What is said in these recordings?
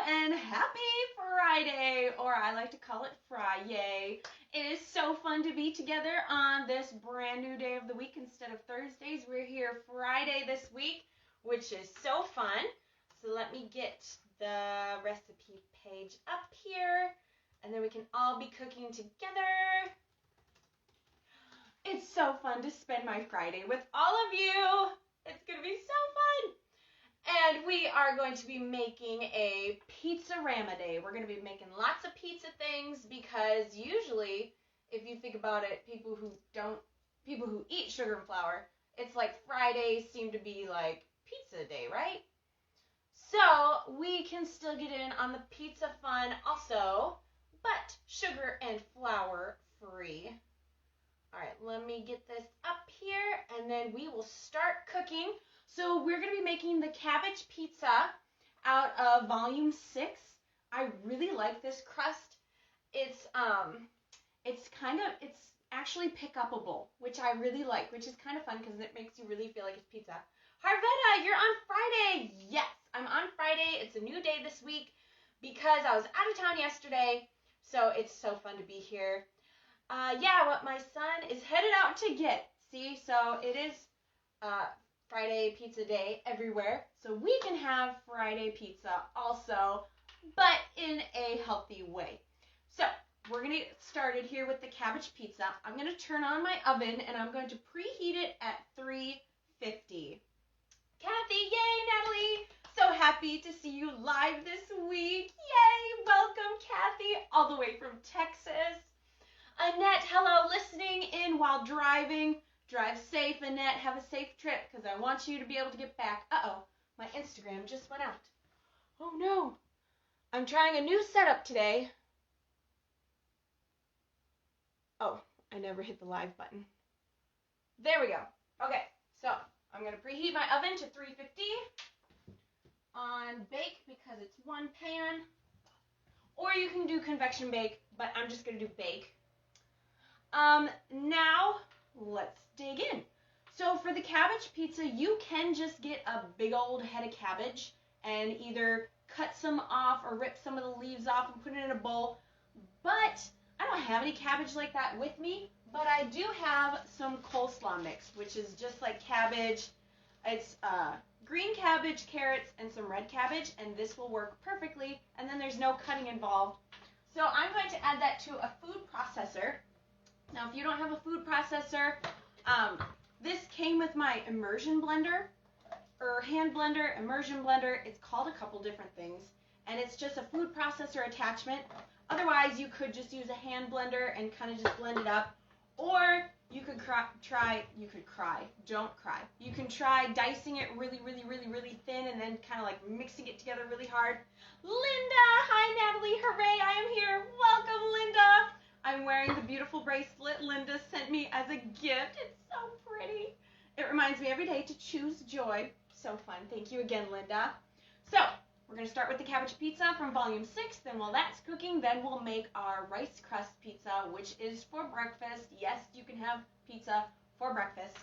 and happy Friday, or I like to call it Fry-yay. It is so fun to be together on this brand new day of the week instead of Thursdays. We're here Friday this week, which is so fun. So let me get the recipe page up here, and then we can all be cooking together. It's so fun to spend my Friday with all of you. It's going to be so fun. And we are going to be making a pizza Rama day. We're going to be making lots of pizza things because usually, if you think about it, people who eat sugar and flour, it's like Fridays seem to be like pizza day, right? So we can still get in on the pizza fun also, but sugar and flour free. All right, let me get this up here, and then we will start cooking. So we're going to be making the cabbage pizza out of volume 6. I really like this crust. It's actually pick-upable, which I really like, which is kind of fun because it makes you really feel like it's pizza. Harvetta, you're on Friday. Yes, I'm on Friday. It's a new day this week because I was out of town yesterday, so it's so fun to be here. What my son is headed out to get. See, so it is Friday pizza day everywhere. So we can have Friday pizza also, but in a healthy way. So we're going to get started here with the cabbage pizza. I'm going to turn on my oven and I'm going to preheat it at 350. Kathy, yay, Natalie. So happy to see you live this week. Yay, welcome, Kathy, all the way from Texas. Annette, hello, listening in while driving. Drive safe, Annette. Have a safe trip because I want you to be able to get back. Uh-oh, my Instagram just went out. Oh, no. I'm trying a new setup today. Oh, I never hit the live button. There we go. Okay, so I'm going to preheat my oven to 350 on bake because it's one pan. Or you can do convection bake, but I'm just going to do bake. Now let's dig in. So for the cabbage pizza, you can just get a big old head of cabbage and either cut some off or rip some of the leaves off and put it in a bowl. But I don't have any cabbage like that with me, but I do have some coleslaw mix, which is just like cabbage. It's green cabbage, carrots, and some red cabbage, and this will work perfectly, and then there's no cutting involved. So I'm going to add that to a food processor. Now, if you don't have a food processor, this came with my immersion blender, or hand blender, immersion blender. It's called a couple different things, and it's just a food processor attachment. Otherwise, you could just use a hand blender and kind of just blend it up, or you could You can try dicing it really, really, really, really thin and then kind of like mixing it together really hard. Linda, hi Natalie, hooray, I am here. Welcome, Linda. I'm wearing the beautiful bracelet Linda sent me as a gift. It's so pretty. It reminds me every day to choose joy. So fun. Thank you again, Linda. So we're going to start with the cabbage pizza from volume 6. Then while that's cooking, then we'll make our rice crust pizza, which is for breakfast. Yes, you can have pizza for breakfast.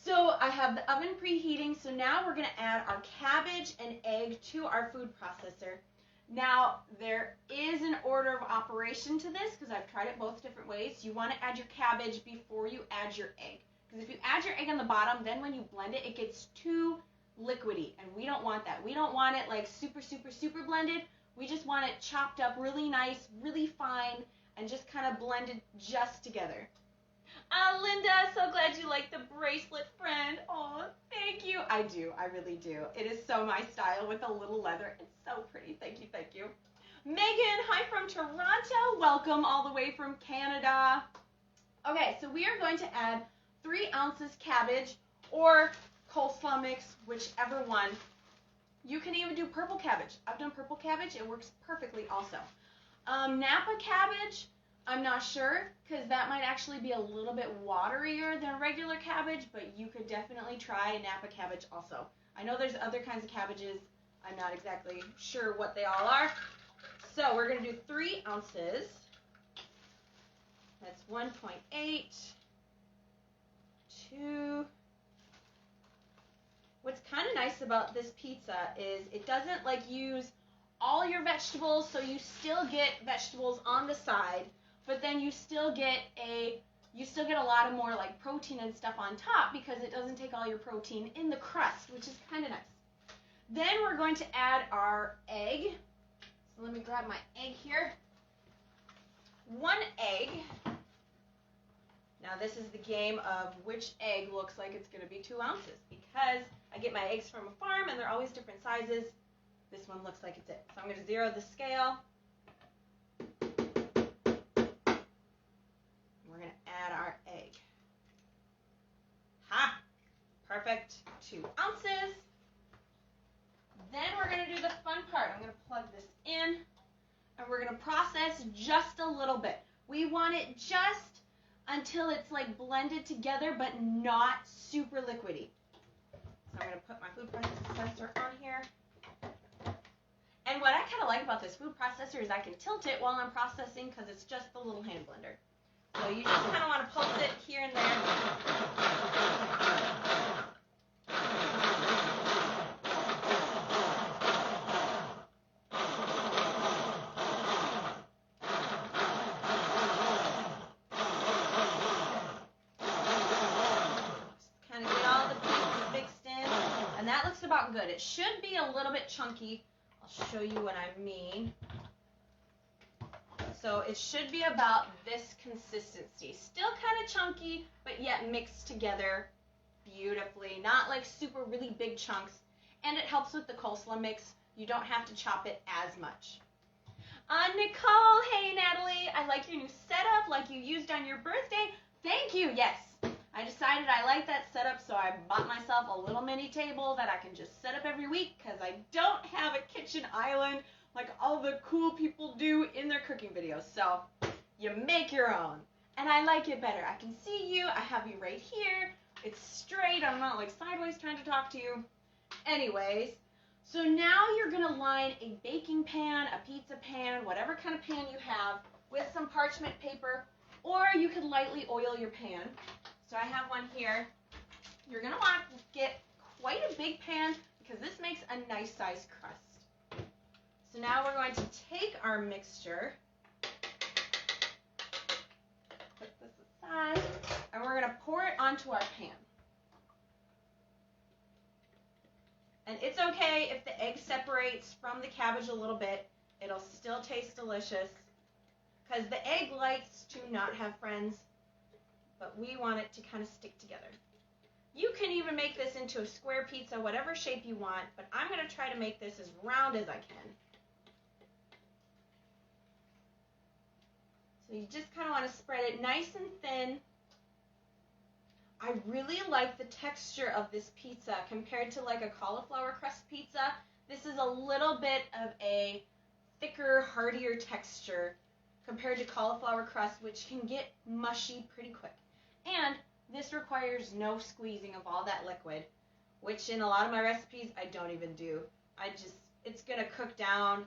So I have the oven preheating. So now we're going to add our cabbage and egg to our food processor. Now, there is an order of operation to this because I've tried it both different ways. You want to add your cabbage before you add your egg. Because if you add your egg on the bottom, then when you blend it, it gets too liquidy, and we don't want that. We don't want it like super, super, super blended. We just want it chopped up really nice, really fine, and just kind of blended just together. Linda, so glad you like the bracelet, friend. Oh, thank you. I do. I really do. It is so my style with a little leather. It's so pretty. Thank you. Thank you. Megan, hi from Toronto. Welcome all the way from Canada. Okay, so we are going to add 3 ounces cabbage or coleslaw mix, whichever one. You can even do purple cabbage. I've done purple cabbage. It works perfectly also. Napa cabbage, I'm not sure because that might actually be a little bit waterier than regular cabbage, but you could definitely try Napa cabbage also. I know there's other kinds of cabbages. I'm not exactly sure what they all are. So we're going to do 3 ounces. That's 1.8, 2. What's kind of nice about this pizza is it doesn't like use all your vegetables, so you still get vegetables on the side, but then you still get a lot of more like protein and stuff on top because it doesn't take all your protein in the crust, which is kind of nice. Then we're going to add our egg. So let me grab my egg here. 1 egg. Now this is the game of which egg looks like it's going to be 2 ounces, because I get my eggs from a farm and they're always different sizes. This one looks like it's it. So I'm going to zero the scale. We're going to add our egg. Ha! Perfect. 2 ounces. Then we're going to do the fun part. I'm going to plug this in, and we're going to process just a little bit. We want it just until it's like blended together, but not super liquidy. So I'm going to put my food processor on here. And what I kind of like about this food processor is I can tilt it while I'm processing because it's just the little hand blender. So you just kind of want to pulse it here and there. About good. It should be a little bit chunky. I'll show you what I mean. So it should be about this consistency. Still kind of chunky, but yet mixed together beautifully. Not like super really big chunks. And it helps with the coleslaw mix. You don't have to chop it as much. Nicole, hey Natalie, I like your new setup like you used on your birthday. Thank you. Yes. I decided I like that setup, so I bought myself a little mini table that I can just set up every week because I don't have a kitchen island like all the cool people do in their cooking videos. So you make your own. And I like it better. I can see you. I have you right here. It's straight. I'm not like sideways trying to talk to you. Anyways, so now you're going to line a baking pan, a pizza pan, whatever kind of pan you have, with some parchment paper, or you could lightly oil your pan. So I have one here. You're going to want to get quite a big pan because this makes a nice sized crust. So now we're going to take our mixture, put this aside, and we're going to pour it onto our pan. And it's okay if the egg separates from the cabbage a little bit. It'll still taste delicious because the egg likes to not have friends, but we want it to kind of stick together. You can even make this into a square pizza, whatever shape you want, but I'm going to try to make this as round as I can. So you just kind of want to spread it nice and thin. I really like the texture of this pizza compared to like a cauliflower crust pizza. This is a little bit of a thicker, heartier texture compared to cauliflower crust, which can get mushy pretty quick. And this requires no squeezing of all that liquid, which in a lot of my recipes I don't even do. It's going to cook down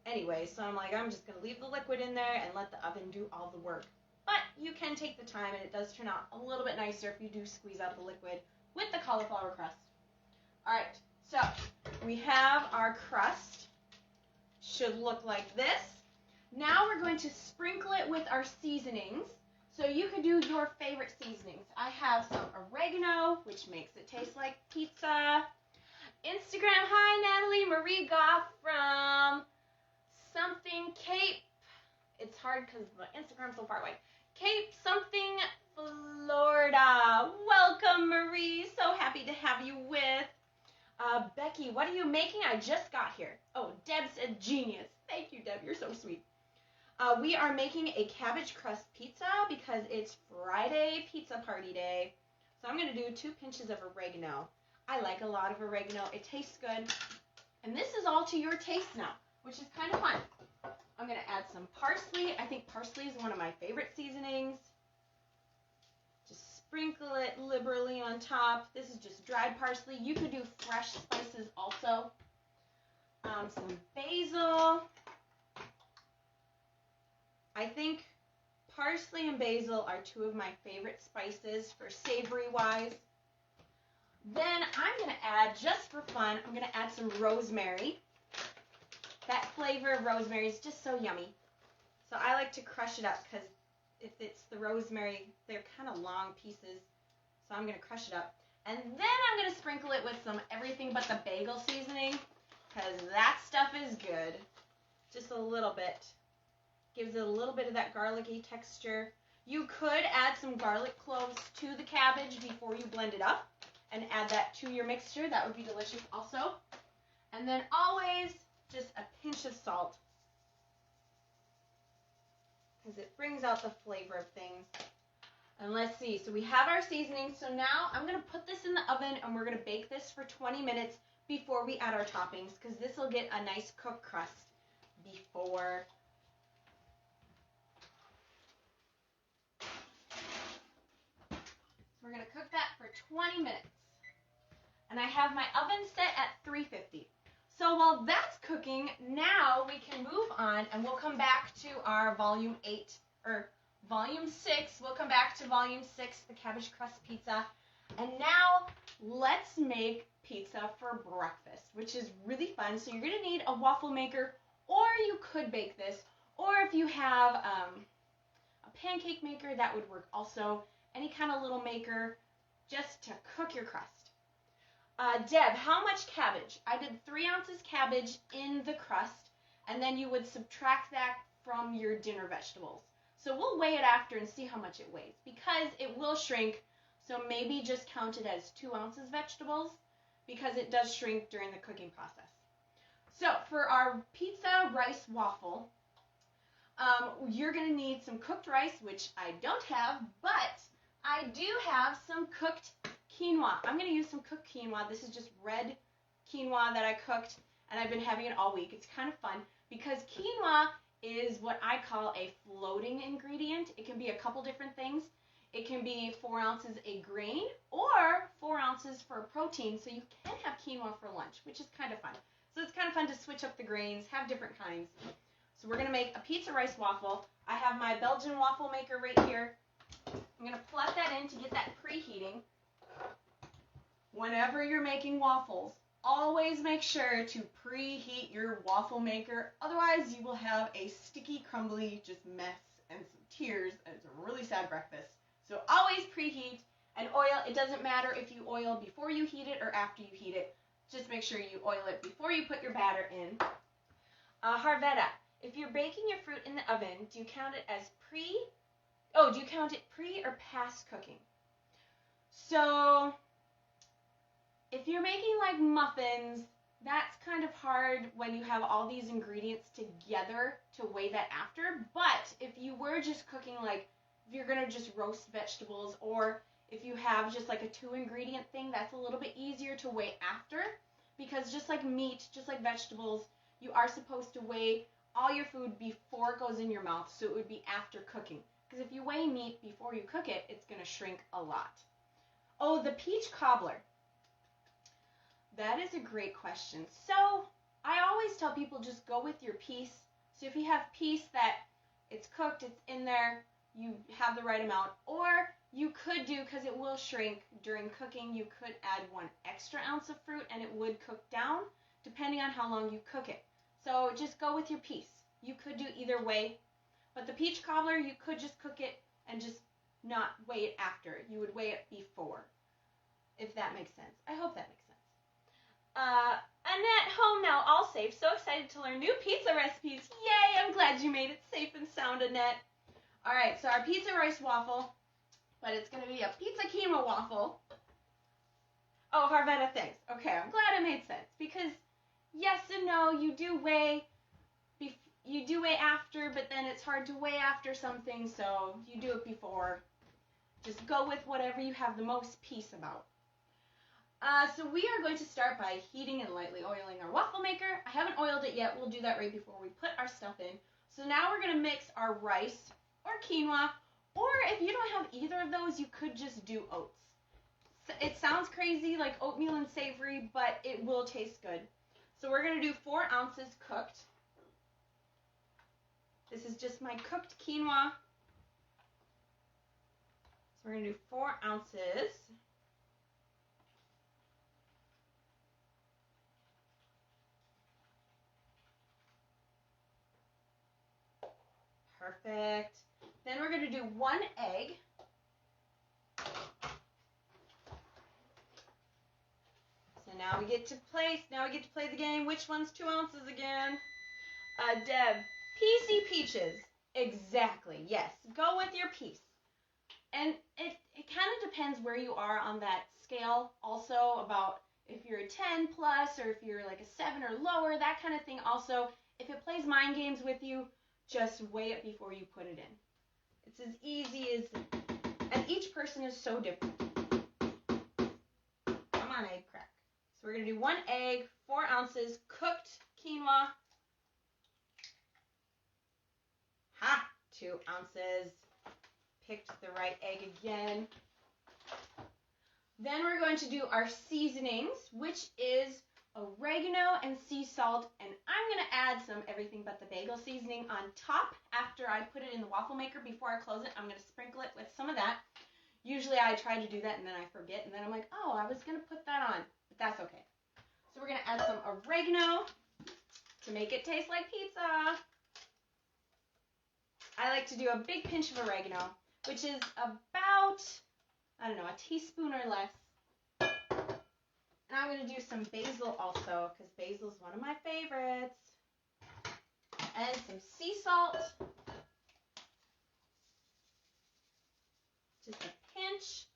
anyway, so I'm just going to leave the liquid in there and let the oven do all the work. But you can take the time, and it does turn out a little bit nicer if you do squeeze out the liquid with the cauliflower crust. All right, so we have our crust. Should look like this. Now we're going to sprinkle it with our seasonings. So you could do your favorite seasonings. I have some oregano, which makes it taste like pizza. Instagram, hi Natalie, Marie Goff from something Cape. It's hard because the Instagram's so far away. Cape something, Florida. Welcome, Marie. So happy to have you with. Becky, what are you making? I just got here. Oh, Deb said genius. Thank you, Deb. You're so sweet. We are making a cabbage crust pizza because it's Friday pizza party day. So I'm going to do 2 pinches of oregano. I like a lot of oregano. It tastes good. And this is all to your taste now, which is kind of fun. I'm going to add some parsley. I think parsley is one of my favorite seasonings. Just sprinkle it liberally on top. This is just dried parsley. You could do fresh spices also. Some basil. I think parsley and basil are 2 of my favorite spices for savory-wise. Then I'm going to add, just for fun, I'm going to add some rosemary. That flavor of rosemary is just so yummy. So I like to crush it up because if it's the rosemary, they're kind of long pieces. So I'm going to crush it up. And then I'm going to sprinkle it with some everything but the bagel seasoning because that stuff is good. Just a little bit. Gives it a little bit of that garlicky texture. You could add some garlic cloves to the cabbage before you blend it up and add that to your mixture. That would be delicious also. And then always just a pinch of salt because it brings out the flavor of things. And let's see, so we have our seasoning. So now I'm going to put this in the oven and we're going to bake this for 20 minutes before we add our toppings because this will get a nice cooked crust before. We're going to cook that for 20 minutes. And I have my oven set at 350. So while that's cooking, now we can move on and we'll come back to our volume 6. We'll come back to volume 6, the cabbage crust pizza. And now let's make pizza for breakfast, which is really fun. So you're going to need a waffle maker, or you could bake this. Or if you have a pancake maker, that would work also. Any kind of little maker just to cook your crust. Deb, how much cabbage? I did 3 ounces cabbage in the crust, and then you would subtract that from your dinner vegetables. So we'll weigh it after and see how much it weighs because it will shrink. So maybe just count it as 2 ounces vegetables because it does shrink during the cooking process. So for our pizza rice waffle, you're going to need some cooked rice, which I don't have, but I do have some cooked quinoa. I'm going to use some cooked quinoa. This is just red quinoa that I cooked, and I've been having it all week. It's kind of fun because quinoa is what I call a floating ingredient. It can be a couple different things. It can be 4 ounces a grain or 4 ounces for a protein, so you can have quinoa for lunch, which is kind of fun. So it's kind of fun to switch up the grains, have different kinds. So we're going to make a pizza rice waffle. I have my Belgian waffle maker right here. I'm going to plug that in to get that preheating. Whenever you're making waffles, always make sure to preheat your waffle maker. Otherwise, you will have a sticky, crumbly just mess and some tears, and it's a really sad breakfast. So always preheat and oil. It doesn't matter if you oil before you heat it or after you heat it. Just make sure you oil it before you put your batter in. Harvetta, if you're baking your fruit in the oven, do you count it as pre or past cooking? So if you're making like muffins, that's kind of hard when you have all these ingredients together to weigh that after. But if you were just cooking, like if you're going to just roast vegetables, or if you have just like a 2-ingredient thing, that's a little bit easier to weigh after. Because just like meat, just like vegetables, you are supposed to weigh all your food before it goes in your mouth. So it would be after cooking. Because if you weigh meat before you cook it, it's going to shrink a lot. Oh, the peach cobbler. That is a great question. So I always tell people just go with your piece. So if you have piece that it's cooked, it's in there, you have the right amount. Or you could do, because it will shrink during cooking, you could add 1 extra ounce of fruit and it would cook down depending on how long you cook it. So just go with your piece. You could do either way. But the peach cobbler, you could just cook it and just not weigh it after. You would weigh it before, if that makes sense. I hope that makes sense. Annette, home now, all safe. So excited to learn new pizza recipes. Yay, I'm glad you made it safe and sound, Annette. All right, so our pizza rice waffle, but it's going to be a pizza quinoa waffle. Oh, Harvetta, thanks. Okay, I'm glad it made sense because yes and no, you do weigh after, but then it's hard to weigh after something, so you do it before. Just go with whatever you have the most peace about. So we are going to start by heating and lightly oiling our waffle maker. I haven't oiled it yet. We'll do that right before we put our stuff in. So now we're going to mix our rice or quinoa, or if you don't have either of those, you could just do oats. It sounds crazy, like oatmeal and savory, but it will taste good. So we're going to do 4 ounces cooked. This is just my cooked quinoa. So we're going to do 4 ounces. Perfect. Then we're going to do 1 egg. So now we get to play the game. Which one's 2 ounces again? Deb, PC Peaches. Exactly, yes. Go with your piece. And it kind of depends where you are on that scale also, about if you're a 10 plus or if you're like a 7 or lower, that kind of thing. Also, if it plays mind games with you, just weigh it before you put it in. It's as easy as, and each person is so different. Come on, egg crack. So we're going to do 1 egg, 4 ounces, cooked quinoa. 2 ounces. Picked the right egg again. Then we're going to do our seasonings, which is oregano and sea salt, and I'm going to add some everything but the bagel seasoning on top after I put it in the waffle maker. Before I close it, I'm going to sprinkle it with some of that. Usually I try to do that and then I forget, and then I'm like, oh, I was going to put that on, but that's okay. So we're going to add some oregano to make it taste like pizza. I like to do a big pinch of oregano, which is about, I don't know, a teaspoon or less. And I'm going to do some basil also, because basil is one of my favorites. And some sea salt. Just a pinch.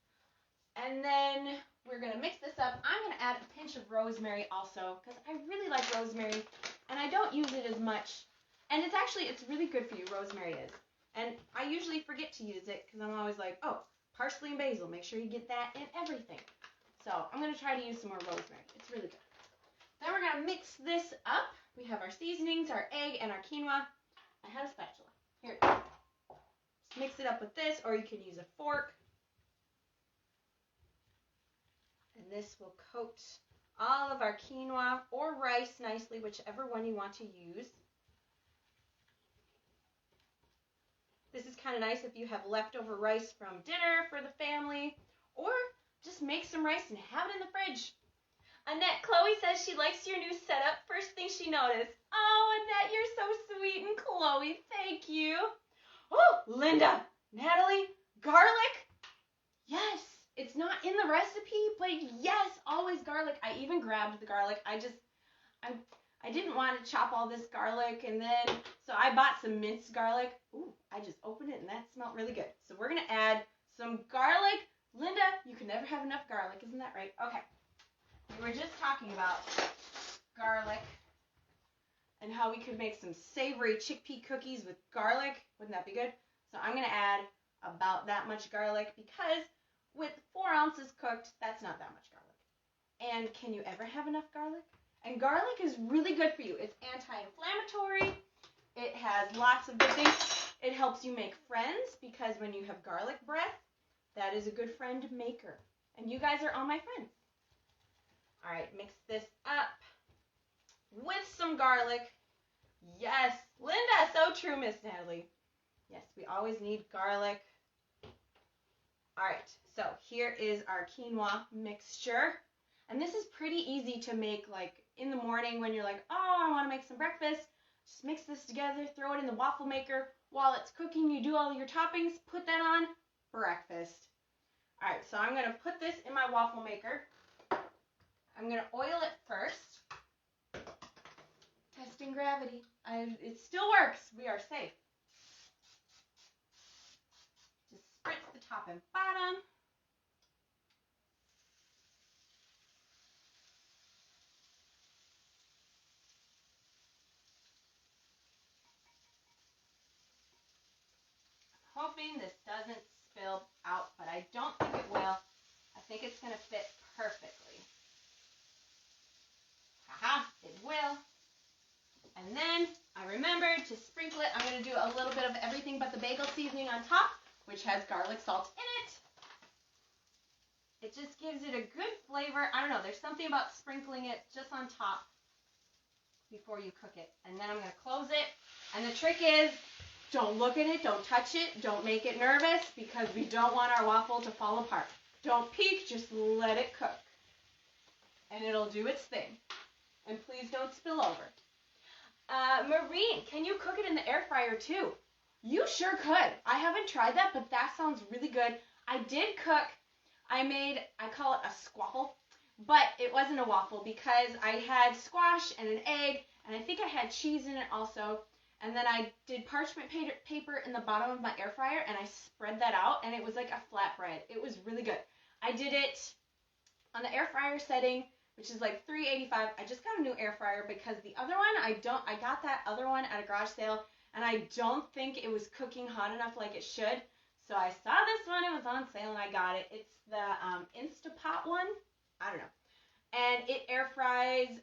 And then we're going to mix this up. I'm going to add a pinch of rosemary also, because I really like rosemary, and I don't use it as much. And it's really good for you, rosemary is. And I usually forget to use it, because I'm always like, oh, parsley and basil, make sure you get that in everything. So I'm going to try to use some more rosemary. It's really good. Then we're going to mix this up. We have our seasonings, our egg, and our quinoa. I had a spatula. Here it is. Just mix it up with this, or you can use a fork. And this will coat all of our quinoa or rice nicely, whichever one you want to use. This is kind of nice if you have leftover rice from dinner for the family, or just make some rice and have it in the fridge. Annette, Chloe says she likes your new setup. First thing she noticed. Oh, Annette, you're so sweet. And Chloe, thank you. Oh, Linda, Natalie, garlic. Yes, it's not in the recipe, but yes, always garlic. I even grabbed the garlic. I didn't want to chop all this garlic, and then, so I bought some minced garlic. Ooh, I just opened it, and that smelled really good. So we're going to add some garlic. Linda, you can never have enough garlic. Isn't that right? Okay. We were just talking about garlic and how we could make some savory chickpea cookies with garlic. Wouldn't that be good? So I'm going to add about that much garlic, because with 4 ounces cooked, that's not that much garlic. And can you ever have enough garlic? And garlic is really good for you. It's anti-inflammatory. It has lots of good things. It helps you make friends, because when you have garlic breath, that is a good friend maker. And you guys are all my friends. All right, mix this up with some garlic. Yes, Linda, so true, Miss Natalie. Yes, we always need garlic. All right, so here is our quinoa mixture. And this is pretty easy to make, like in the morning when you're like, oh, I want to make some breakfast. Just mix this together, throw it in the waffle maker. While it's cooking, you do all your toppings, put that on, breakfast. All right, so I'm going to put this in my waffle maker. I'm going to oil it first. Testing gravity. It still works. We are safe. Just spritz the top and bottom. I'm hoping this doesn't spill out, but I don't think it will. I think it's going to fit perfectly. Haha, it will. And then I remembered to sprinkle it. I'm going to do a little bit of everything but the bagel seasoning on top, which has garlic salt in it. It just gives it a good flavor. I don't know, there's something about sprinkling it just on top before you cook it. And then I'm going to close it. And the trick is, don't look at it, don't touch it, don't make it nervous, because we don't want our waffle to fall apart. Don't peek, just let it cook. And it'll do its thing. And please don't spill over. Maureen, can you cook it in the air fryer too? You sure could. I haven't tried that, but that sounds really good. I did cook. I call it a squaffle, but it wasn't a waffle because I had squash and an egg, and I think I had cheese in it also. And then I did parchment paper in the bottom of my air fryer, and I spread that out, and it was like a flatbread. It was really good. I did it on the air fryer setting, which is like $3.85. I just got a new air fryer because the other one, I got that other one at a garage sale, and I don't think it was cooking hot enough like it should. So I saw this one, it was on sale, and I got it. It's the Instapot one. I don't know. And it air fries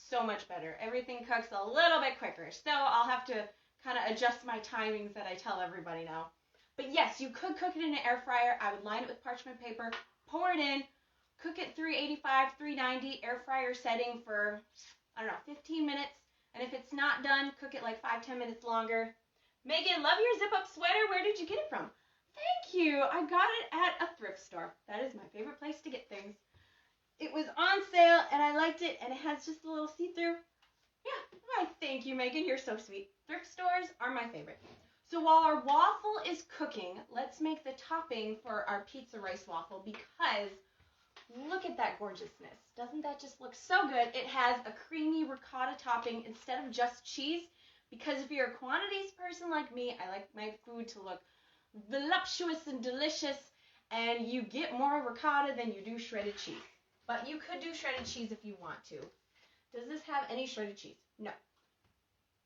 so much better. Everything cooks a little bit quicker. So I'll have to kind of adjust my timings that I tell everybody now. But yes, you could cook it in an air fryer. I would line it with parchment paper, pour it in, cook it 385, 390, air fryer setting for, I don't know, 15 minutes. And if it's not done, cook it like 5-10 minutes longer. Megan, love your zip-up sweater. Where did you get it from? Thank you. I got it at a thrift store. That is my favorite place to get things. It was on sale, and I liked it, and it has just a little see-through. Yeah, why, thank you, Megan. You're so sweet. Thrift stores are my favorite. So while our waffle is cooking, let's make the topping for our pizza rice waffle because look at that gorgeousness. Doesn't that just look so good? It has a creamy ricotta topping instead of just cheese because if you're a quantities person like me, I like my food to look voluptuous and delicious, and you get more ricotta than you do shredded cheese. But you could do shredded cheese if you want to. Does this have any shredded cheese? No.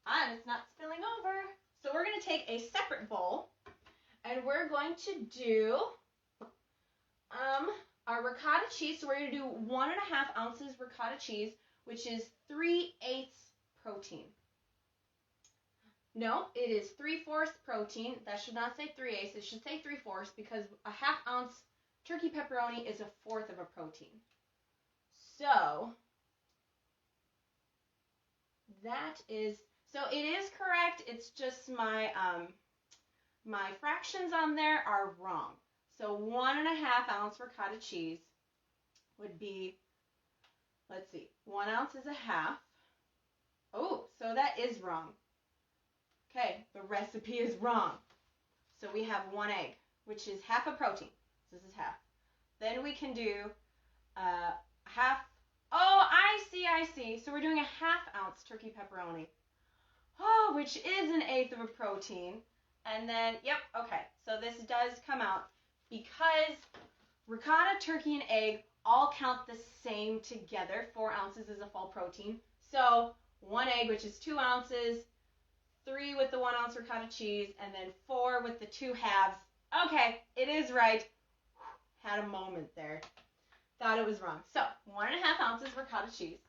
And it's not spilling over. So we're going to take a separate bowl, and we're going to do our ricotta cheese. So we're going to do 1.5 ounces ricotta cheese, which is 3/8 protein. No, it is 3/4 protein. That should not say 3/8. It should say 3/4 because a 1/2 ounce turkey pepperoni is 1/4 of a protein. So it is correct. It's just my my fractions on there are wrong. So 1.5 ounce ricotta cheese would be, let's see, 1 ounce is 1/2. Oh, so that is wrong. Okay, the recipe is wrong. So we have 1 egg, which is 1/2 a protein. So this is 1/2. Then we can do 1/2. Oh, I see. So we're doing a 1/2 ounce turkey pepperoni. Oh, which is 1/8 of a protein. And then, yep, okay. So this does come out because ricotta, turkey, and egg all count the same together. 4 ounces is a full protein. So 1 egg, which is 2 ounces, 3 with the 1 ounce ricotta cheese, and then 4 with the 2 halves. Okay, it is right. Had a moment there. Thought it was wrong. So 1.5 ounces ricotta cheese.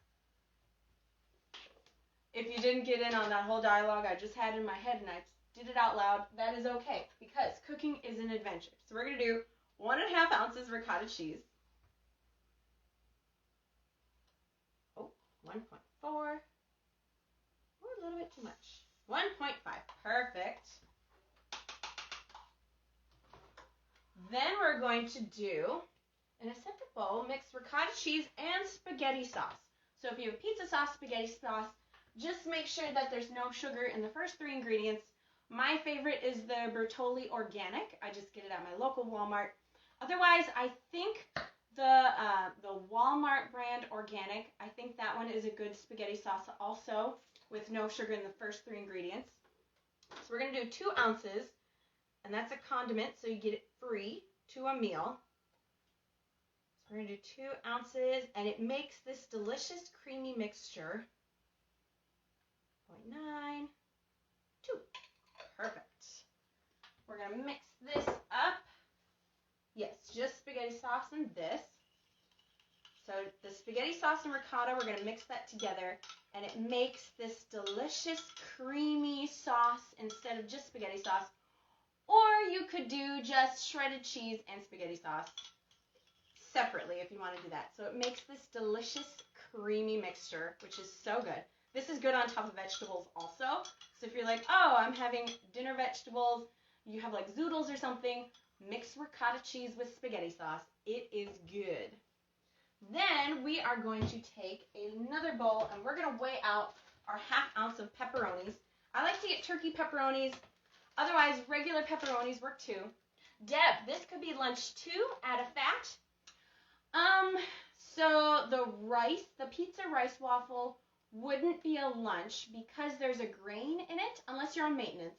If you didn't get in on that whole dialogue I just had in my head and I did it out loud, that is okay because cooking is an adventure. So we're going to do 1.5 ounces ricotta cheese. Oh, 1.4. Oh, a little bit too much. 1.5. Perfect. Then we're going to do, in a separate bowl, mix ricotta cheese and spaghetti sauce. So if you have pizza sauce, spaghetti sauce, just make sure that there's no sugar in the first 3 ingredients. My favorite is the Bertolli Organic. I just get it at my local Walmart. Otherwise, I think the Walmart brand Organic, I think that one is a good spaghetti sauce also with no sugar in the first 3 ingredients. So we're going to do 2 ounces, and that's a condiment, so you get it free to a meal. So we're going to do 2 ounces, and it makes this delicious creamy mixture. 0.9, 2. Perfect. We're going to mix this up. Yes, just spaghetti sauce and this. So the spaghetti sauce and ricotta, we're going to mix that together, and it makes this delicious creamy sauce instead of just spaghetti sauce. Or you could do just shredded cheese and spaghetti sauce separately if you want to do that. So it makes this delicious creamy mixture, which is so good. This is good on top of vegetables also. So if you're like, oh, I'm having dinner vegetables, you have like zoodles or something, mix ricotta cheese with spaghetti sauce. It is good. Then we are going to take another bowl and we're going to weigh out our 1/2 ounce of pepperonis. I like to get turkey pepperonis. Otherwise, regular pepperonis work too. Deb, this could be lunch too. Add a fact. So the pizza rice waffle wouldn't be a lunch because there's a grain in it, unless you're on maintenance.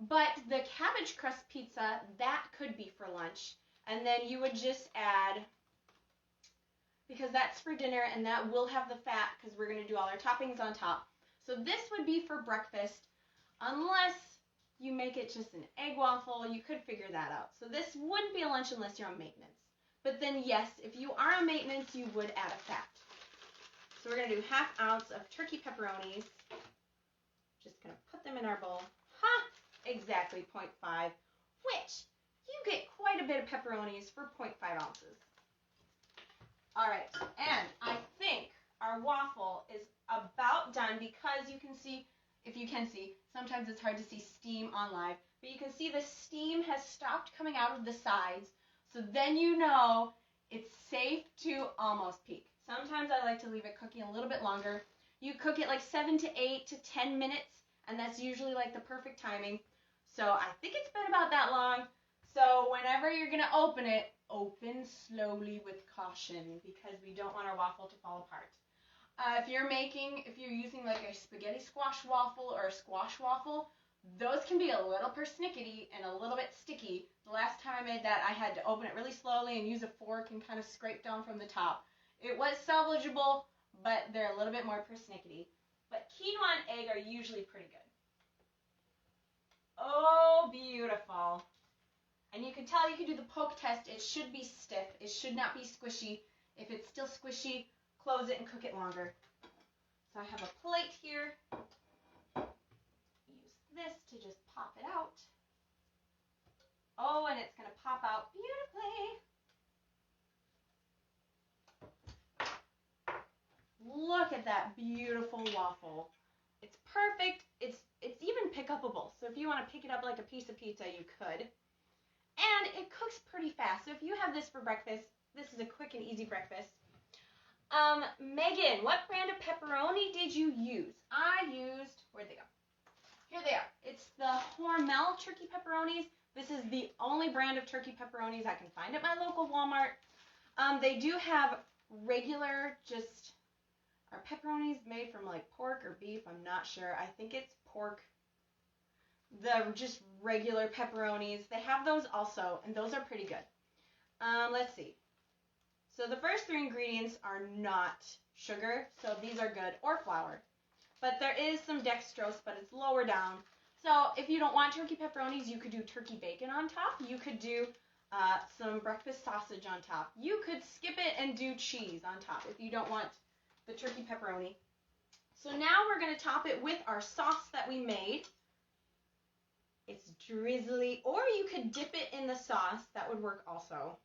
But the cabbage crust pizza, that could be for lunch. And then you would just add, because that's for dinner and that will have the fat because we're going to do all our toppings on top. So this would be for breakfast, unless you make it just an egg waffle. You could figure that out. So this wouldn't be a lunch unless you're on maintenance. But then, yes, if you are on maintenance, you would add a fat. So we're going to do 1/2 ounce of turkey pepperonis. Just going to put them in our bowl. Exactly 0.5, which you get quite a bit of pepperonis for 0.5 ounces. All right, and I think our waffle is about done because you can see, if you can see, sometimes it's hard to see steam on live, but you can see the steam has stopped coming out of the sides. So then you know it's safe to almost peek. Sometimes I like to leave it cooking a little bit longer. You cook it like 7 to 8 to 10 minutes, and that's usually like the perfect timing. So I think it's been about that long. So whenever you're going to open it, open slowly with caution because we don't want our waffle to fall apart. If you're using like a spaghetti squash waffle or a squash waffle, those can be a little persnickety and a little bit sticky. The last time I made that, I had to open it really slowly and use a fork and kind of scrape down from the top. It was salvageable, but they're a little bit more persnickety. But quinoa and egg are usually pretty good. Oh, beautiful. And you can tell, you can do the poke test. It should be stiff. It should not be squishy. If it's still squishy, close it and cook it longer. So I have a plate here. Use this to just pop it out. Oh, and it's going to pop out beautifully. Look at that beautiful waffle. It's perfect. It's even pick upable. So if you want to pick it up like a piece of pizza, you could. And it cooks pretty fast. So if you have this for breakfast, this is a quick and easy breakfast. Megan, what brand of pepperoni did you use? I used, where'd they go? Here they are. It's the Hormel turkey pepperonis. This is the only brand of turkey pepperonis I can find at my local Walmart. They do have regular, are pepperonis made from like pork or beef? I'm not sure. I think it's pork. The just regular pepperonis. They have those also, and those are pretty good. Let's see. So the first 3 ingredients are not sugar, so these are good, or flour. But there is some dextrose, but it's lower down. So if you don't want turkey pepperonis, you could do turkey bacon on top. You could do some breakfast sausage on top. You could skip it and do cheese on top if you don't want the turkey pepperoni. So now we're going to top it with our sauce that we made. It's drizzly, or you could dip it in the sauce. That would work also.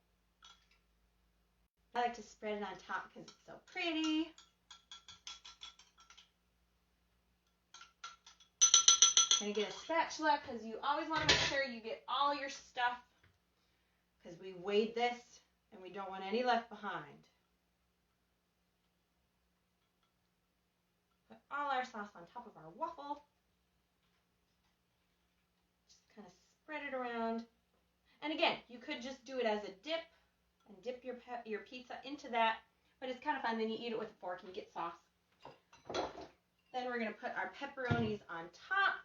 I like to spread it on top because it's so pretty. Gonna get a spatula because you always want to make sure you get all your stuff because we weighed this and we don't want any left behind. Put all our sauce on top of our waffle. Just kind of spread it around. And again, you could just do it as a dip and dip your pizza into that, but it's kind of fun. Then you eat it with a fork and you get sauce. Then we're going to put our pepperonis on top.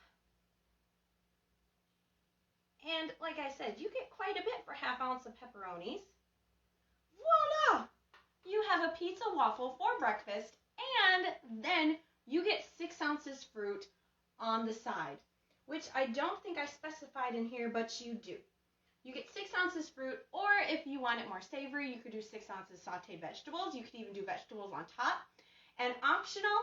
And like I said, you get quite a bit for 1/2 ounce of pepperonis. Voila! You have a pizza waffle for breakfast, and then you get 6 ounces fruit on the side, which I don't think I specified in here, but you do. You get 6 ounces fruit, or if you want it more savory, you could do 6 ounces sauteed vegetables. You could even do vegetables on top. And optional,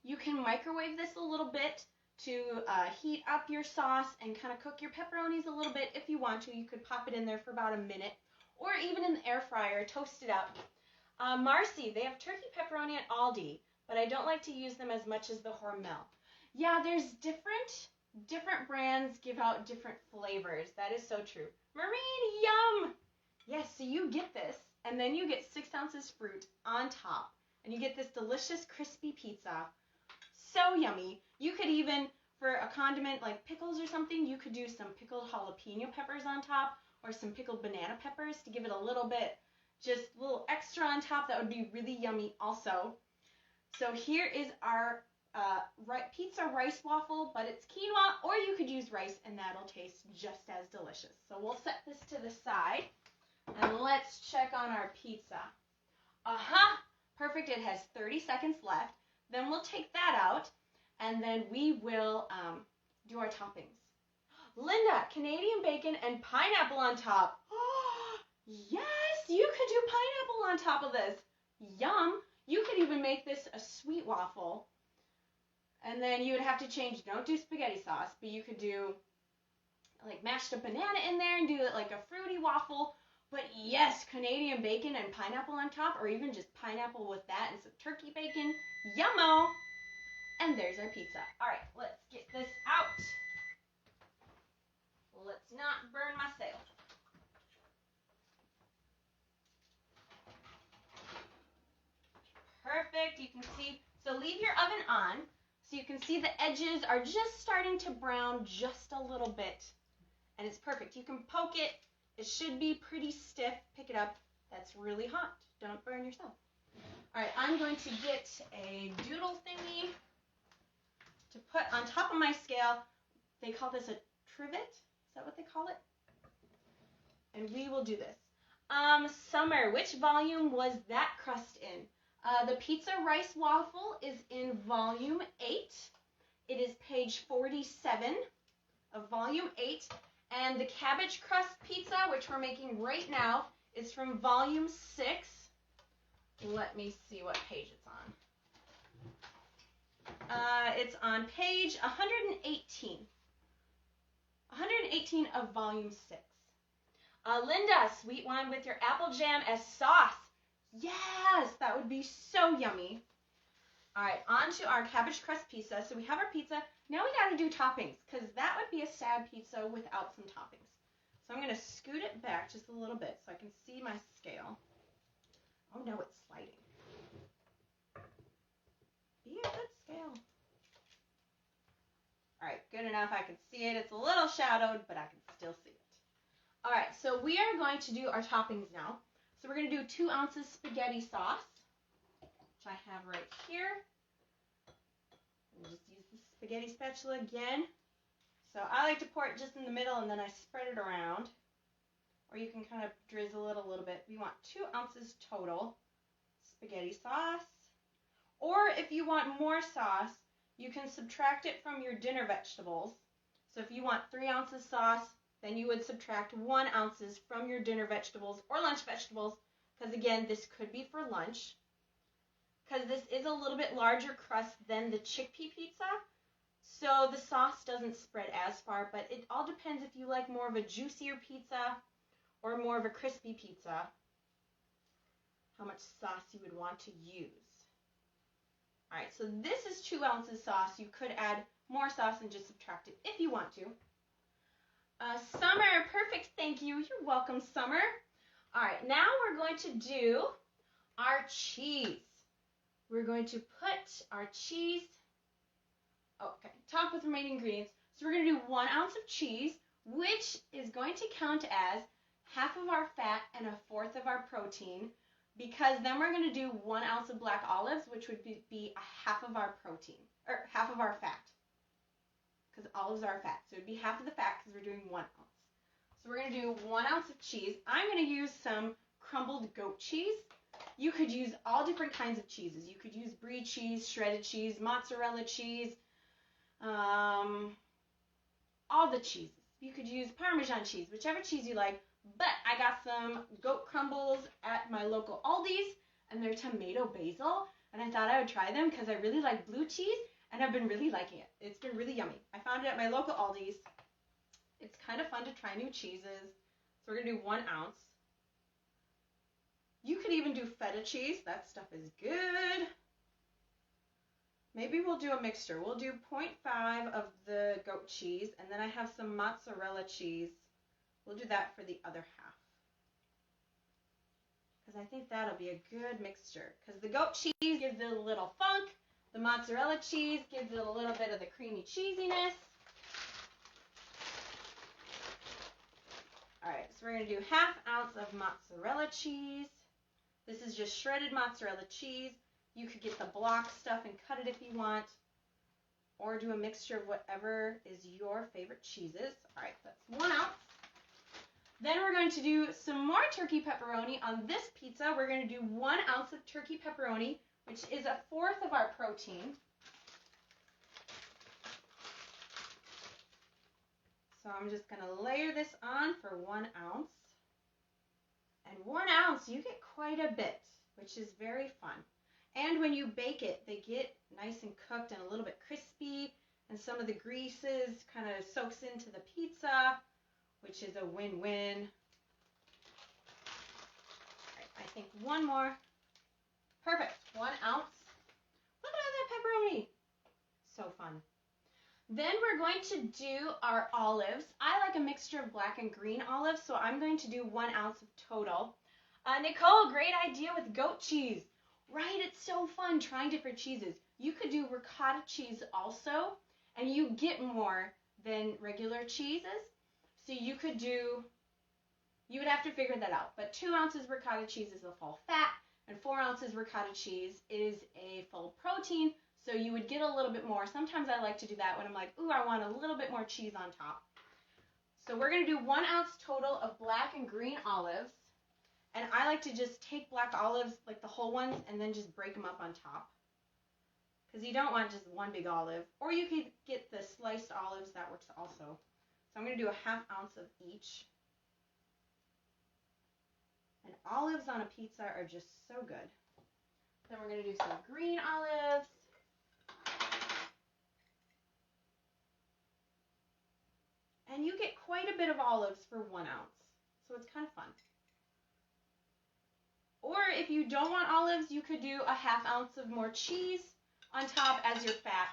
you can microwave this a little bit to heat up your sauce and kind of cook your pepperonis a little bit. If you want to, you could pop it in there for about a minute, or even in the air fryer, toast it up. Marcy, they have turkey pepperoni at Aldi, but I don't like to use them as much as the Hormel. Yeah, there's different brands give out different flavors. That is so true. Marine, yum! Yes, so you get this, and then you get 6 ounces fruit on top, and you get this delicious crispy pizza. So yummy. You could even, For a condiment like pickles or something, you could do some pickled jalapeno peppers on top or some pickled banana peppers to give it a little bit, just a little extra on top. That would be really yummy also. So here is our pizza rice waffle, but it's quinoa, or you could use rice and that'll taste just as delicious. So we'll set this to the side and let's check on our pizza. Aha! Perfect, it has 30 seconds left. Then we'll take that out and then we will do our toppings. Linda, Canadian bacon and pineapple on top. Oh, yes, you could do pineapple on top of this. Yum. You could even make this a sweet waffle. And then you would have to change, don't do spaghetti sauce, but you could do like mashed up banana in there and do it like a fruity waffle. But yes, Canadian bacon and pineapple on top, or even just pineapple with that and some turkey bacon. Yummo! And there's our pizza. All right, let's get this out. Let's not burn my sails. Perfect, you can see, so leave your oven on, so you can see the edges are just starting to brown just a little bit, and it's perfect. You can poke it, it should be pretty stiff, pick it up, that's really hot, don't burn yourself. All right, I'm going to get a doodle thingy to put on top of my scale. They call this a trivet, is that what they call it? And we will do this. Summer, which volume was that crust in? The pizza rice waffle is in volume 8. It is page 47 of volume 8. And the cabbage crust pizza, which we're making right now, is from volume 6. Let me see what page it's on. It's on page 118. 118 of volume 6. Linda, sweet wine with your apple jam as sauce. Yes, that would be so yummy. All right, on to our cabbage crust pizza. So we have our pizza. Now we got to do toppings, because that would be a sad pizza without some toppings. So I'm going to scoot it back just a little bit so I can see my scale. Oh no, it's sliding. Be a good scale. All right, good enough. I can see it. It's a little shadowed, but I can still see it. All right, so we are going to do our toppings now. So we're going to do 2 ounces spaghetti sauce, which I have right here. We'll just use the spaghetti spatula again. So I like to pour it just in the middle and then I spread it around. Or you can kind of drizzle it a little bit. We want 2 ounces total spaghetti sauce. Or if you want more sauce, you can subtract it from your dinner vegetables. So if you want 3 ounces sauce, then you would subtract 1 ounce from your dinner vegetables or lunch vegetables, because again, this could be for lunch. Because this is a little bit larger crust than the chickpea pizza, so the sauce doesn't spread as far, but it all depends if you like more of a juicier pizza or more of a crispy pizza, how much sauce you would want to use. All right, so this is 2 ounces sauce. You could add more sauce and just subtract it if you want to. Summer, perfect, thank you. You're welcome, Summer. All right, now we're going to do our cheese. We're going to put our cheese, top with remaining ingredients. So we're going to do 1 ounce of cheese, which is going to count as half of our fat and 1/4 of our protein, because then we're going to do 1 ounce of black olives, which would be a half of our protein, or half of our fat. Because olives are fat, so it would be half of the fat because we're doing 1 ounce. So we're going to do 1 ounce of cheese. I'm going to use some crumbled goat cheese. You could use all different kinds of cheeses. You could use brie cheese, shredded cheese, mozzarella cheese, all the cheeses. You could use Parmesan cheese, whichever cheese you like. But I got some goat crumbles at my local Aldi's, and they're tomato basil, and I thought I would try them because I really like blue cheese. And I've been really liking it. It's been really yummy. I found it at my local Aldi's. It's kind of fun to try new cheeses. So we're going to do 1 ounce. You could even do feta cheese. That stuff is good. Maybe we'll do a mixture. We'll do 0.5 of the goat cheese, and then I have some mozzarella cheese. We'll do that for the other half, because I think that'll be a good mixture. Because the goat cheese gives it a little funk. The mozzarella cheese gives it a little bit of the creamy cheesiness. All right, so we're going to do 1/2 ounce of mozzarella cheese. This is just shredded mozzarella cheese. You could get the block stuff and cut it if you want, or do a mixture of whatever is your favorite cheeses. All right, that's 1 ounce. Then we're going to do some more turkey pepperoni on this pizza. We're going to do 1 ounce of turkey pepperoni, which is 1/4 of our protein. So I'm just going to layer this on for 1 ounce. And 1 ounce, you get quite a bit, which is very fun. And when you bake it, they get nice and cooked and a little bit crispy, and some of the greases kind of soaks into the pizza, which is a win-win. All right, I think one more. Perfect, 1 ounce. Look at all that pepperoni. So fun. Then we're going to do our olives. I like a mixture of black and green olives, so I'm going to do 1 ounce of total. Nicole, great idea with goat cheese. Right, it's so fun trying different cheeses. You could do ricotta cheese also, and you get more than regular cheeses. So you would have to figure that out. But 2 ounces ricotta cheese is a full fat, and 4 ounces ricotta cheese is a full protein. So you would get a little bit more. Sometimes I like to do that when I'm like, ooh, I want a little bit more cheese on top. So we're going to do 1 ounce total of black and green olives. And I like to just take black olives, like the whole ones, and then just break them up on top. Because you don't want just one big olive. Or you could get the sliced olives, that works also. So I'm going to do 1/2 ounce of each. And olives on a pizza are just so good. Then we're going to do some green olives. And you get quite a bit of olives for 1 ounce. So it's kind of fun. Or if you don't want olives, you could do 1/2 ounce of more cheese on top as your fat.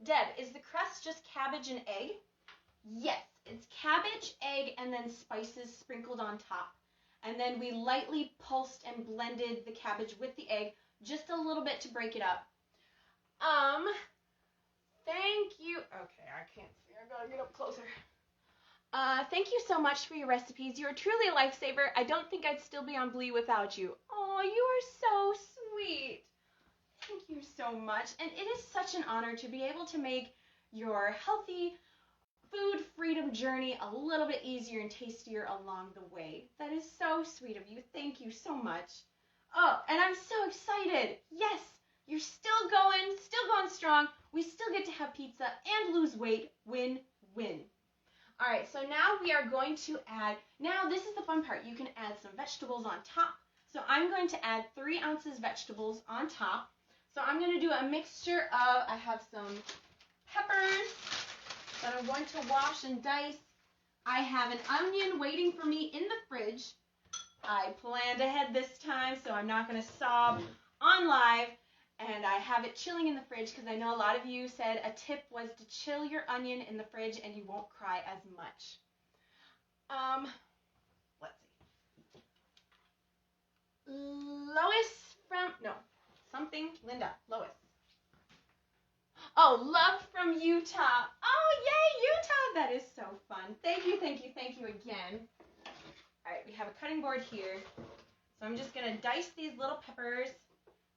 Deb, is the crust just cabbage and egg? Yes, it's cabbage, egg, and then spices sprinkled on top. And then we lightly pulsed and blended the cabbage with the egg, just a little bit to break it up. Thank you. Okay, I can't see. I gotta get up closer. Thank you so much for your recipes. You are truly a lifesaver. I don't think I'd still be on Blee without you. Oh, you are so sweet. Thank you so much. And it is such an honor to be able to make your healthy food freedom journey a little bit easier and tastier along the way. That is so sweet of you. Thank you so much. Oh, and I'm so excited. Yes, you're still going strong. We still get to have pizza and lose weight. Win-win. All right, so now we are going to add, now this is the fun part, you can add some vegetables on top. So I'm going to add 3 ounces vegetables on top. So I'm going to do a mixture of, I have some peppers that I'm going to wash and dice. I have an onion waiting for me in the fridge. I planned ahead this time, so I'm not going to sob on live. And I have it chilling in the fridge because I know a lot of you said a tip was to chill your onion in the fridge and you won't cry as much. Let's see. Lois. Oh, love from Utah. Oh, yay, Utah. That is so fun. Thank you again. All right, we have a cutting board here. So I'm just going to dice these little peppers.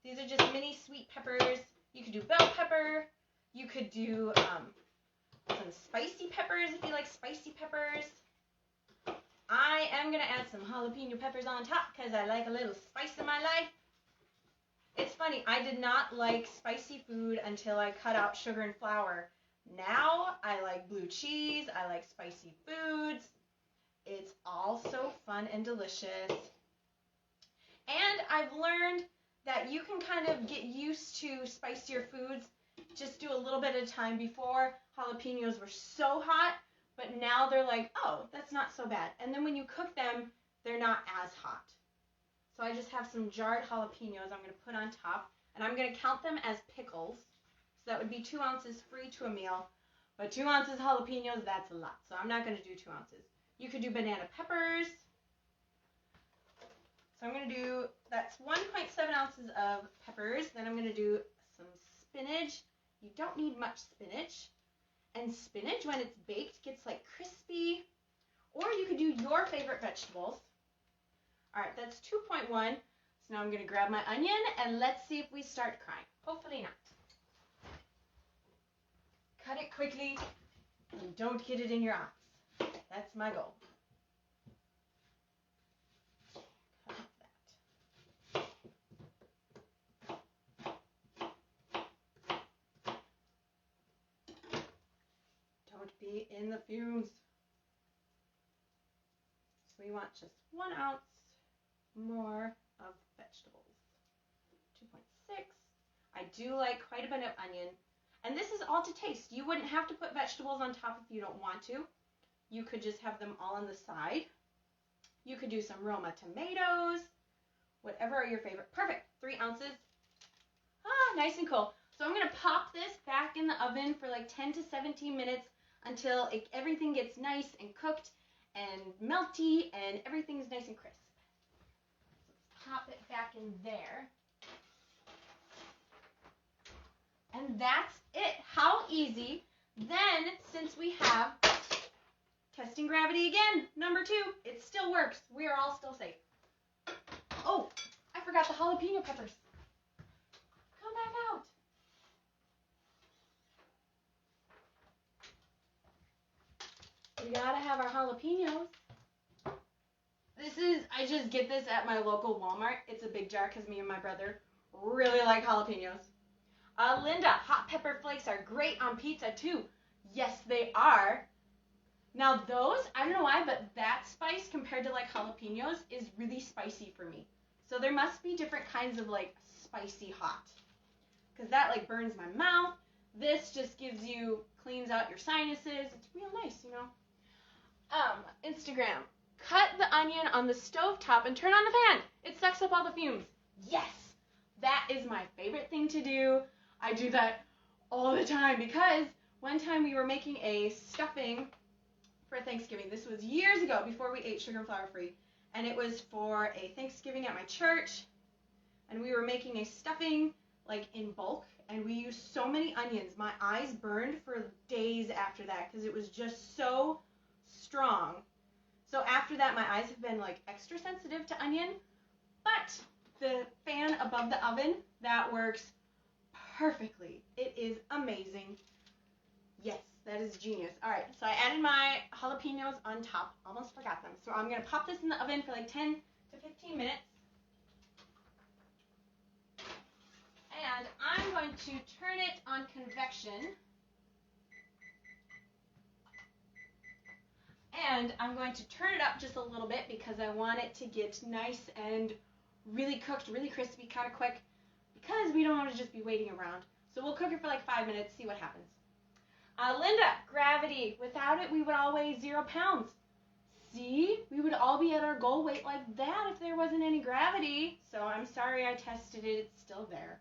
These are just mini sweet peppers. You could do bell pepper. You could do some spicy peppers if you like spicy peppers. I am going to add some jalapeno peppers on top because I like a little spice in my life. It's funny, I did not like spicy food until I cut out sugar and flour. Now I like blue cheese. I like spicy foods. It's all so fun and delicious. And I've learned that you can kind of get used to spicier foods. Just do a little bit at a time. Before, jalapenos were so hot, but now they're like, oh, that's not so bad. And then when you cook them, they're not as hot. So I just have some jarred jalapenos I'm going to put on top, and I'm going to count them as pickles. So that would be 2 ounces free to a meal. But 2 ounces jalapenos, that's a lot. So I'm not going to do 2 ounces. You could do banana peppers. So I'm going to do, that's 1.7 ounces of peppers. Then I'm going to do some spinach. You don't need much spinach. And spinach, when it's baked, gets like crispy. Or you could do your favorite vegetables. All right, that's 2.1. So now I'm going to grab my onion and let's see if we start crying. Hopefully not. Cut it quickly and don't get it in your eyes. That's my goal. Cut that. Don't be in the fumes. So we want just 1 ounce more of vegetables. 2.6. I do like quite a bit of onion. And this is all to taste. You wouldn't have to put vegetables on top if you don't want to. You could just have them all on the side. You could do some Roma tomatoes. Whatever are your favorite. Perfect. 3 ounces. Ah, nice and cool. So I'm going to pop this back in the oven for like 10 to 17 minutes until everything gets nice and cooked and melty and everything's nice and crisp. So let's pop it back in there. And that's it. How easy. Then, since we have testing gravity again, number 2, it still works. We are all still safe. Oh, I forgot the jalapeno peppers. Come back out. We gotta have our jalapenos. I just get this at my local Walmart. It's a big jar because me and my brother really like jalapenos. Linda, hot pepper flakes are great on pizza too. Yes, they are. Now those, I don't know why, but that spice compared to like jalapenos is really spicy for me. So there must be different kinds of like spicy hot. Because that like burns my mouth. This just cleans out your sinuses. It's real nice, you know. Instagram. Cut the onion on the stove top and turn on the fan. It sucks up all the fumes. Yes, that is my favorite thing to do. I do that all the time because one time we were making a stuffing for Thanksgiving. This was years ago before we ate sugar and flour free. And it was for a Thanksgiving at my church. And we were making a stuffing like in bulk. And we used so many onions. My eyes burned for days after that because it was just so strong. So after that, my eyes have been like extra sensitive to onion. But the fan above the oven, that works perfectly. It is amazing. Yes, that is genius. All right, so I added my jalapenos on top. Almost forgot them. So I'm going to pop this in the oven for like 10 to 15 minutes. And I'm going to turn it on convection. And I'm going to turn it up just a little bit because I want it to get nice and really cooked, really crispy, kind of quick, because we don't want to just be waiting around. So we'll cook it for like 5 minutes, see what happens. Linda, gravity. Without it, we would all weigh 0 pounds. See? We would all be at our goal weight like that if there wasn't any gravity. So I'm sorry I tested it. It's still there.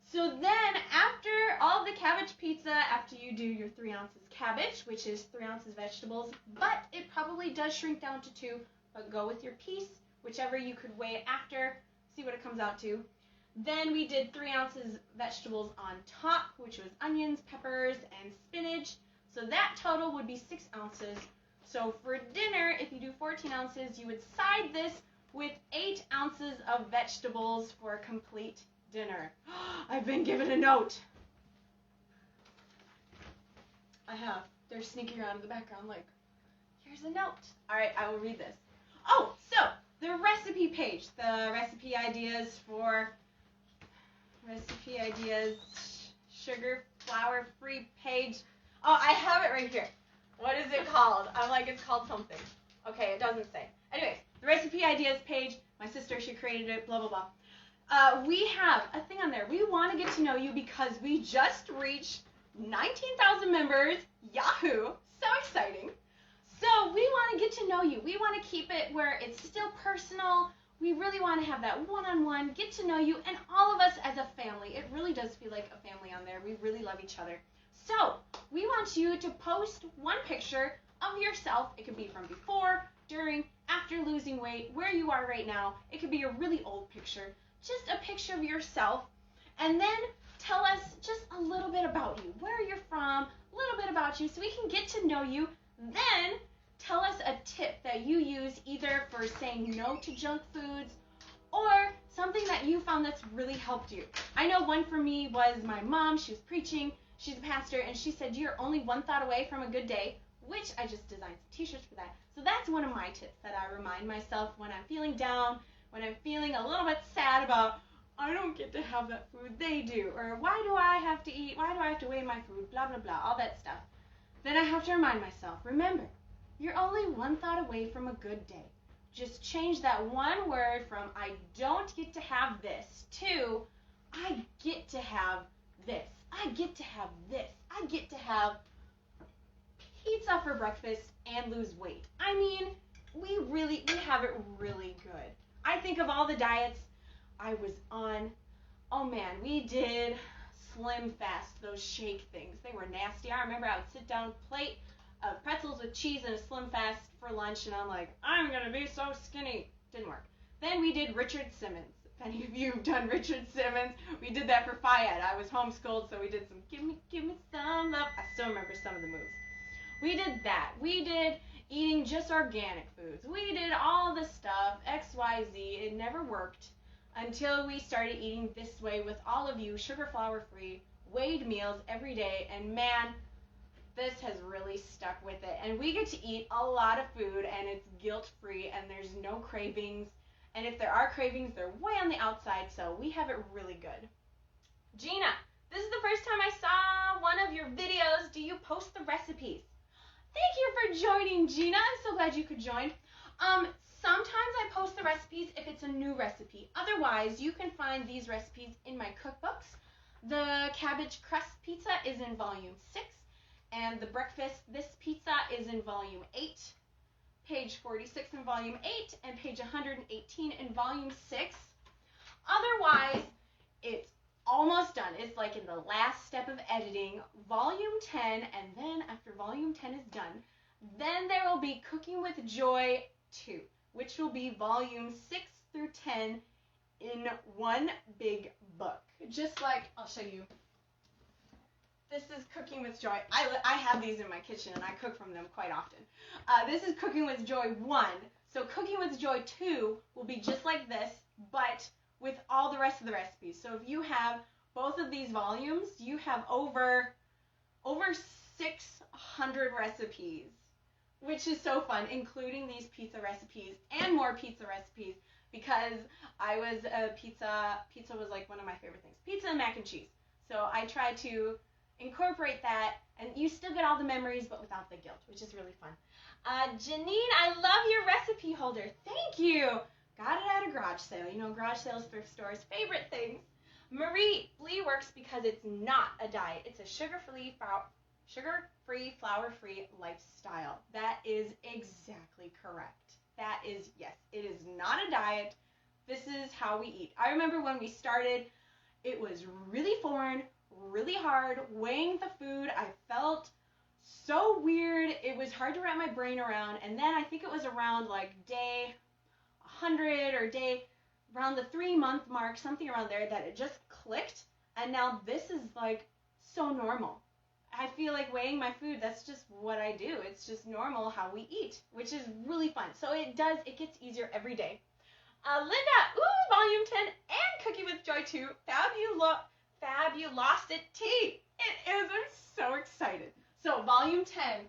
So then after all the cabbage pizza, after you do your 3 ounces cabbage, which is 3 ounces vegetables, but it probably does shrink down to 2, but go with your piece, whichever you could weigh it after, see what it comes out to. Then we did 3 ounces vegetables on top, which was onions, peppers, and spinach. So that total would be 6 ounces. So for dinner, if you do 14 ounces, you would side this with 8 ounces of vegetables for a complete dinner. I've been given a note. I have. They're sneaking around in the background like, here's a note. All right, I will read this. Oh, so the recipe page, the recipe ideas, sugar, flour free page. Oh, I have it right here. What is it called? I'm like, it's called something. Okay, it doesn't say. Anyways, the recipe ideas page, my sister, she created it, blah, blah, blah. We have a thing on there. We want to get to know you because we just reached 19,000 members. Yahoo! So exciting. So we want to get to know you. We want to keep it where it's still personal. We really want to have that one-on-one, get to know you, and all of us as a family. It really does feel like a family on there. We really love each other. So we want you to post one picture of yourself. It could be from before, during, after losing weight, where you are right now. It could be a really old picture. Just a picture of yourself. And then tell us just a little bit about you, where you're from, a little bit about you so we can get to know you. Then tell us a tip that you use either for saying no to junk foods or something that you found that's really helped you. I know one for me was my mom. She was preaching. She's a pastor, and she said, you're only one thought away from a good day, which I just designed some t-shirts for that. So that's one of my tips that I remind myself when I'm feeling down, when I'm feeling a little bit sad about, I don't get to have that food, they do, or why do I have to eat, why do I have to weigh my food, blah, blah, blah, all that stuff. Then I have to remind myself, remember, you're only one thought away from a good day. Just change that one word from I don't get to have this to I get to have this. I get to have this. I get to have pizza for breakfast and lose weight. I mean, we have it really good. I think of all the diets I was on. Oh man, we did Slim Fast, those shake things. They were nasty. I remember I would sit down, plate of pretzels with cheese and a Slim Fast for lunch, and I'm like, I'm going to be so skinny. Didn't work. Then we did Richard Simmons. If any of you have done Richard Simmons, we did that for Phi Ed. I was homeschooled, so we did some give me some love. I still remember some of the moves. We did that. We did eating just organic foods. We did all the stuff, XYZ. It never worked until we started eating this way with all of you, sugar, flour free, weighed meals every day, and man, this has really stuck with it. And we get to eat a lot of food, and it's guilt-free, and there's no cravings. And if there are cravings, they're way on the outside, so we have it really good. Gina, this is the first time I saw one of your videos. Do you post the recipes? Thank you for joining, Gina. I'm so glad you could join. Sometimes I post the recipes if it's a new recipe. Otherwise, you can find these recipes in my cookbooks. The Cabbage Crust pizza is in volume 6, and the breakfast this pizza is in volume 8, page 46 in volume 8, and page 118 in volume 6. Otherwise, it's almost done. It's like in the last step of editing, volume 10, and then after volume 10 is done, then there will be Cooking with Joy 2, which will be volume 6 through 10 in one big book. Just like, I'll show you. This is Cooking with Joy. I have these in my kitchen, and I cook from them quite often. This is Cooking with Joy 1. So Cooking with Joy 2 will be just like this, but with all the rest of the recipes. So if you have both of these volumes, you have over 600 recipes, which is so fun, including these pizza recipes and more pizza recipes, because pizza was like one of my favorite things. Pizza and mac and cheese. So I try to incorporate that, and you still get all the memories, but without the guilt, which is really fun. Janine, I love your recipe holder. Thank you. Got it at a garage sale. You know, garage sales, thrift stores, favorite things. Marie, Blee works because it's not a diet. It's a sugar-free, flour-free lifestyle. That is exactly correct. That is, yes, it is not a diet. This is how we eat. I remember when we started, it was really foreign, really hard, weighing the food. I felt so weird. It was hard to wrap my brain around. And then I think it was around like day 100 or day around the 3-month mark, something around there, that it just clicked. And now this is like so normal. I feel like weighing my food, that's just what I do. It's just normal how we eat, which is really fun. So it gets easier every day. Linda, volume 10 and Cooking with Joy 2, Fabulosity. It is, I'm so excited. So volume 10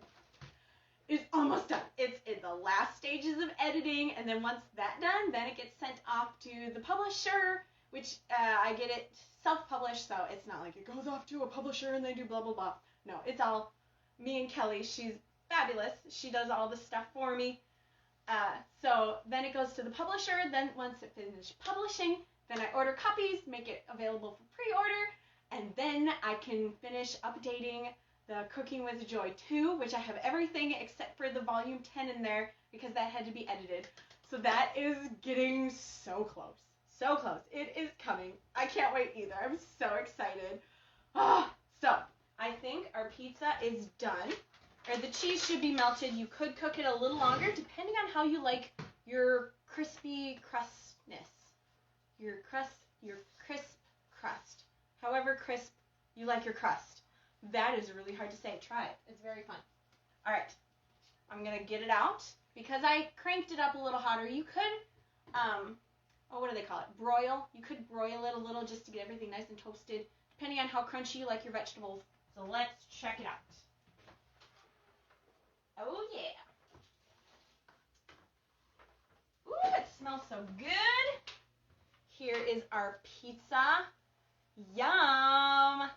is almost done. It's in the last stages of editing, and then once that's done, then it gets sent off to the publisher, which I get it self-published, so it's not like it goes off to a publisher and they do blah, blah, blah. No, it's all me and Kelly. She's fabulous. She does all the stuff for me. So then it goes to the publisher. Then once it finishes publishing, then I order copies, make it available for pre-order, and then I can finish updating the Cooking with Joy 2, which I have everything except for the volume 10 in there because that had to be edited. So that is getting so close. So close. It is coming. I can't wait either. I'm so excited. So I think our pizza is done. Or the cheese should be melted. You could cook it a little longer depending on how you like your crispy crustness. Your crisp crust. however crisp you like your crust. That is really hard to say. Try it. It's very fun. All right. I'm going to get it out. Because I cranked it up a little hotter, you could, what do they call it? Broil. You could broil it a little just to get everything nice and toasted, depending on how crunchy you like your vegetables. So let's check it out. Oh, yeah. Ooh, it smells so good. Here is our pizza. Yum.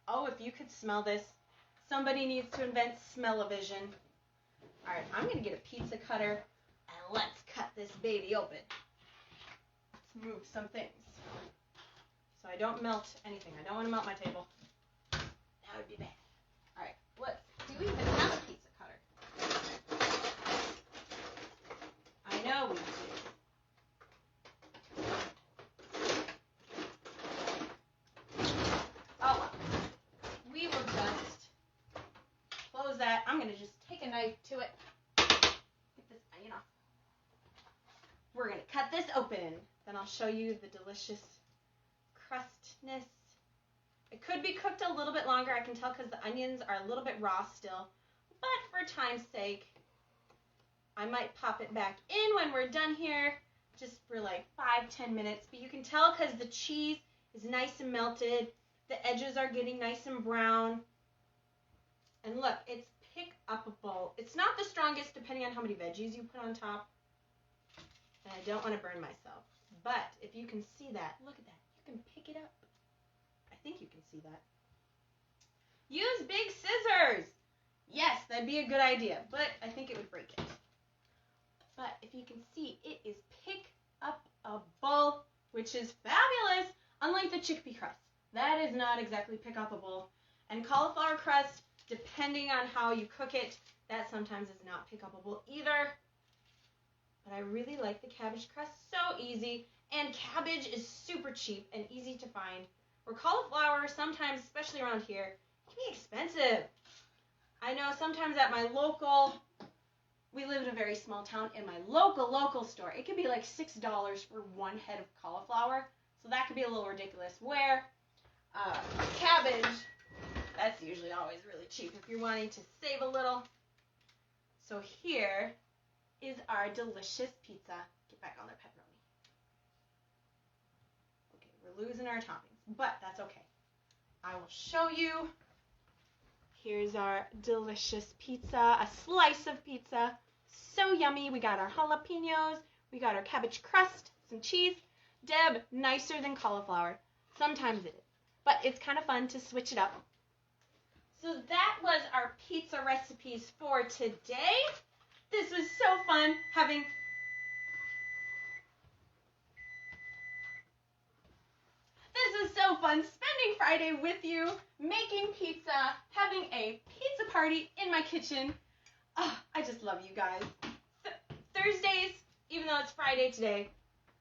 Oh, if you could smell this. Somebody needs to invent smell-o-vision. All right, I'm going to get a pizza cutter, and let's cut this baby open. Let's move some things so I don't melt anything. I don't want to melt my table. That would be bad. All right, do we even have a pizza cutter? I know we do. Oh, well. We will just close that. I'm going to just take a knife to it. Get this onion off. We're going to cut this open. Then I'll show you the delicious crustness. It could be cooked a little bit longer. I can tell because the onions are a little bit raw still. But for time's sake, I might pop it back in when we're done here, just for like 5-10 minutes. But you can tell because the cheese is nice and melted. The edges are getting nice and brown. And look, it's pick-upable. It's not the strongest depending on how many veggies you put on top. And I don't want to burn myself. But if you can see that, look at that. You can pick it up. I think you can see that. Use big scissors. Yes, that'd be a good idea, but I think it would break it. But if you can see, it is pick-upable, which is fabulous, unlike the chickpea crust. That is not exactly pick-upable. And cauliflower crust, depending on how you cook it, that sometimes is not pick-upable either. But I really like the cabbage crust. So easy. And cabbage is super cheap and easy to find. Where cauliflower, sometimes, especially around here, can be expensive. I know sometimes at my local, we live in a very small town, in my local store, it can be like $6 for one head of cauliflower. So that could be a little ridiculous. Where cabbage, that's usually always really cheap if you're wanting to save a little. So here is our delicious pizza. Get back on there, pepperoni. Okay, we're losing our toppings, but that's okay. I will show you. Here's our delicious pizza, a slice of pizza. So yummy. We got our jalapenos. We got our cabbage crust, some cheese. Deb, nicer than cauliflower. Sometimes it is, but it's kind of fun to switch it up. So that was our pizza recipes for today. This was so fun having spending Friday with you, making pizza, having a pizza party in my kitchen. Oh, I just love you guys. Thursdays, even though it's Friday today,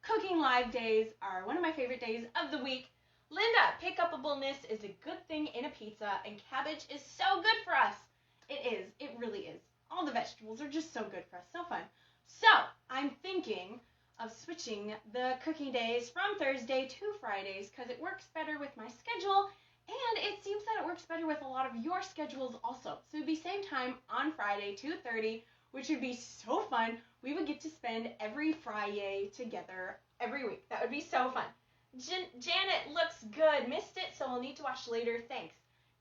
cooking live days are one of my favorite days of the week. Linda, pick-upableness is a good thing in a pizza, and cabbage is so good for us. It is. It really is. All the vegetables are just so good for us. So fun. So, I'm thinking of switching the cooking days from Thursday to Fridays because it works better with my schedule, and it seems that it works better with a lot of your schedules also. So, it'd be same time on Friday, 2:30, which would be so fun. We would get to spend every Friday together every week. That would be so fun. Janet looks good. Missed it, so we'll need to watch later. Thanks.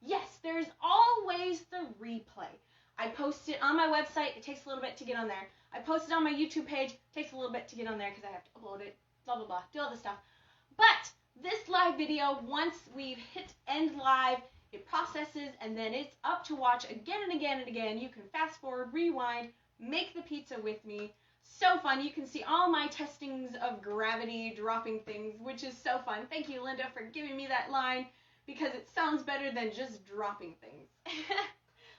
Yes, there's always the replay. I post it on my website. It takes a little bit to get on there. I post it on my YouTube page. It takes a little bit to get on there because I have to upload it, blah, blah, blah, do all this stuff. But this live video, once we've hit end live, it processes, and then it's up to watch again and again and again. You can fast forward, rewind, make the pizza with me. So fun. You can see all my testings of gravity dropping things, which is so fun. Thank you, Linda, for giving me that line because it sounds better than just dropping things.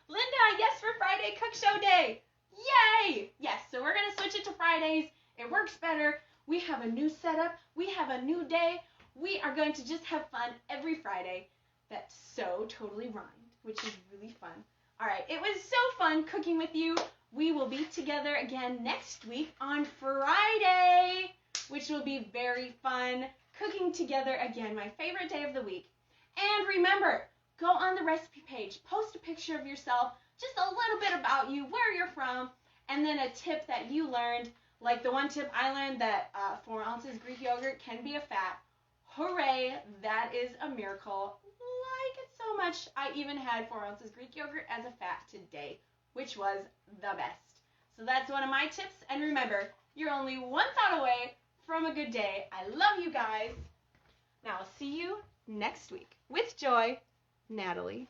Linda, yes for Friday Cook Show Day. Yay! Yes, so we're going to switch it to Fridays. It works better. We have a new setup. We have a new day. We are going to just have fun every Friday. That's so totally rhymed, which is really fun. All right, it was so fun cooking with you. We will be together again next week on Friday, which will be very fun. Cooking together again, my favorite day of the week. And remember, go on the recipe page, post a picture of yourself, just a little bit about you, where you're from, and then a tip that you learned. Like the one tip I learned, that 4 ounces Greek yogurt can be a fat. Hooray, that is a miracle. Like it so much, I even had 4 ounces Greek yogurt as a fat today, which was the best. So that's one of my tips. And remember, you're only one thought away from a good day. I love you guys. Now I'll see you next week. With joy, Natalie.